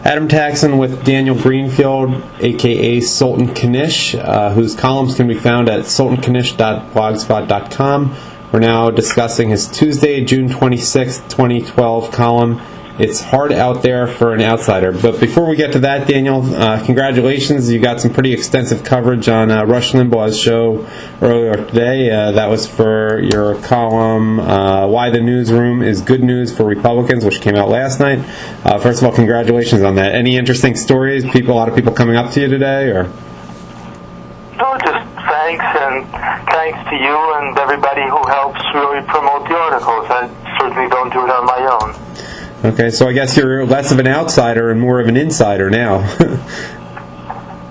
Adam Taxin with Daniel Greenfield, a.k.a. Sultan Kanish, whose columns can be found at sultankanish.blogspot.com. We're now discussing his Tuesday, June 26, 2012 column, It's Hard Out There for an Outsider. But before we get to that, Daniel, congratulations. You got some pretty extensive coverage on Rush Limbaugh's show earlier today. That was for your column, Why the Newsroom is Good News for Republicans, which came out last night. First of all, congratulations on that. Any interesting stories? A lot of people coming up to you today? Or? No, just thanks, and thanks to you and everybody who helps really promote the articles. I certainly don't do it on my own. Okay, so I guess you're less of an outsider and more of an insider now.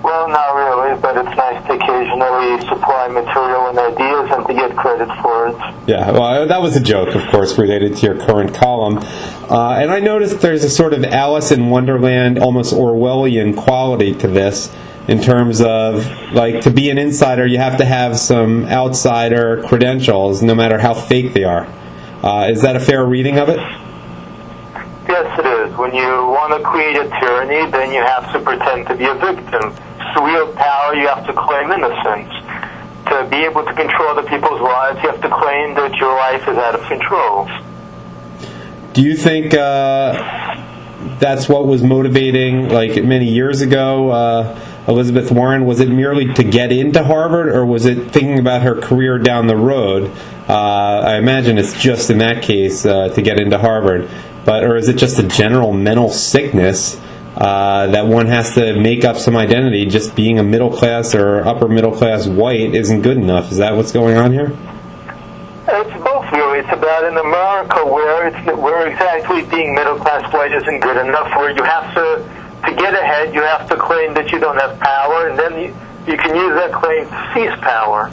Well, not really, but it's nice to occasionally supply material and ideas and to get credit for it. Yeah, well, that was a joke, of course, related to your current column. And I noticed there's a sort of Alice in Wonderland, almost Orwellian quality to this, in terms of, like, to be an insider, you have to have some outsider credentials, no matter how fake they are. Is that a fair reading of it? Yes, it is. When you want to create a tyranny, then you have to pretend to be a victim. To wield power, you have to claim innocence. To be able to control other people's lives, you have to claim that your life is out of control. Do you think that's what was motivating, like many years ago, Elizabeth Warren? Was it merely to get into Harvard, or was it thinking about her career down the road? I imagine it's just in that case to get into Harvard. Or is it just a general mental sickness that one has to make up some identity? Just being a middle class or upper middle class white isn't good enough. Is that what's going on here? It's both, really. It's about in America where exactly being middle class white isn't good enough. Where you have to get ahead, you have to claim that you don't have power, and then you can use that claim to seize power.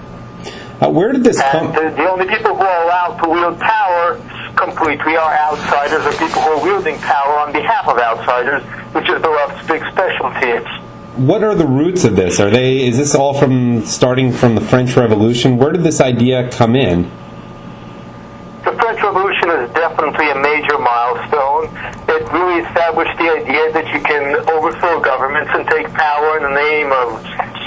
Where did this come? The only people who are allowed to wield power completely are outsiders, or people who are wielding power on behalf of outsiders, which is the left's big specialty. What are the roots of this? Is this all starting from the French Revolution? Where did this idea come in? The French Revolution is definitely a major milestone. It really established the idea that you can overthrow governments and take power in the name of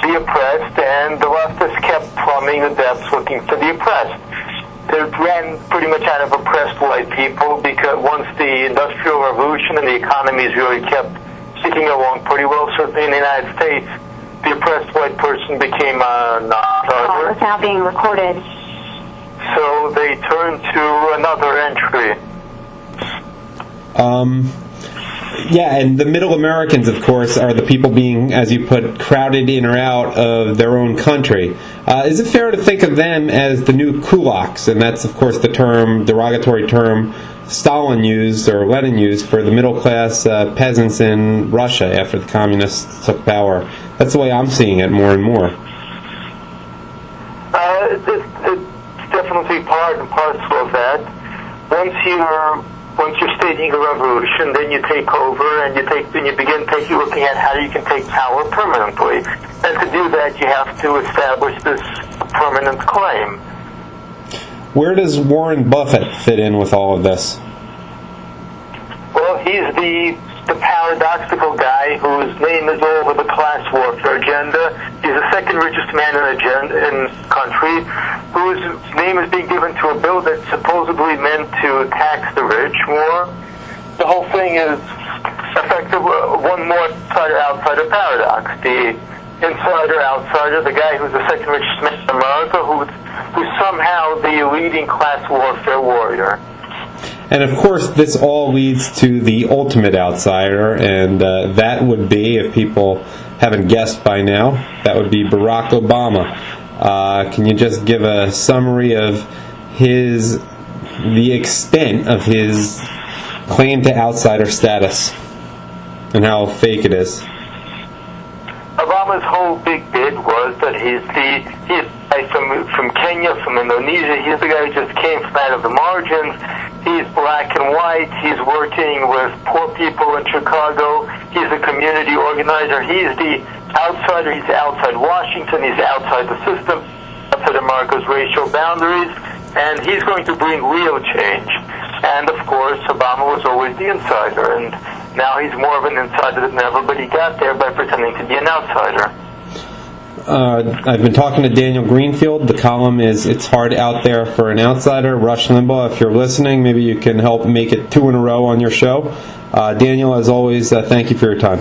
the oppressed, and the leftists kept plumbing the depths looking for the oppressed. It ran pretty much out of oppressed white people, because once the Industrial Revolution and the economies really kept ticking along pretty well, certainly in the United States, the oppressed white person became a non-starter. It's now being recorded. So they turned to another entry. Yeah, and the middle Americans, of course, are the people being, as you put, crowded in or out of their own country. Is it fair to think of them as the new kulaks? And that's, of course, the derogatory term Stalin used, or Lenin used, for the middle-class peasants in Russia after the communists took power. That's the way I'm seeing it more and more. It's definitely part and parcel of that. Once you're staging a revolution, then you take over and you begin looking at how you can take power permanently. And to do that, you have to establish this permanent claim. Where does Warren Buffett fit in with all of this? Well, he's the paradoxical guy whose name is all over the class warfare agenda. He's the second richest man in the country, whose name is being given to a bill that's supposedly meant to tax the rich more. The whole thing is effective one more insider-outsider paradox. The insider-outsider, the guy who's the second richest man in America, who's somehow the leading class warfare warrior. And of course, this all leads to the ultimate outsider, and that would be, if people haven't guessed by now, that would be Barack Obama. Can you just give a summary of the extent of his claim to outsider status and how fake it is? Obama's whole big bid was that he's the guy from Kenya, from Indonesia. He's the guy who just came from out of the margins. He's black and white. He's working with poor people in Chicago. He's a community organizer. He's the outsider. He's outside Washington. He's outside the system, outside America's racial boundaries. And he's going to bring real change. And, of course, Obama was always the insider. And Now he's more of an insider than ever, but he got there by pretending to be an outsider. I've been talking to Daniel Greenfield. The column is "It's Hard Out There for an Outsider." Rush Limbaugh, if you're listening, maybe you can help make it 2 in a row on your show. Daniel, as always, thank you for your time.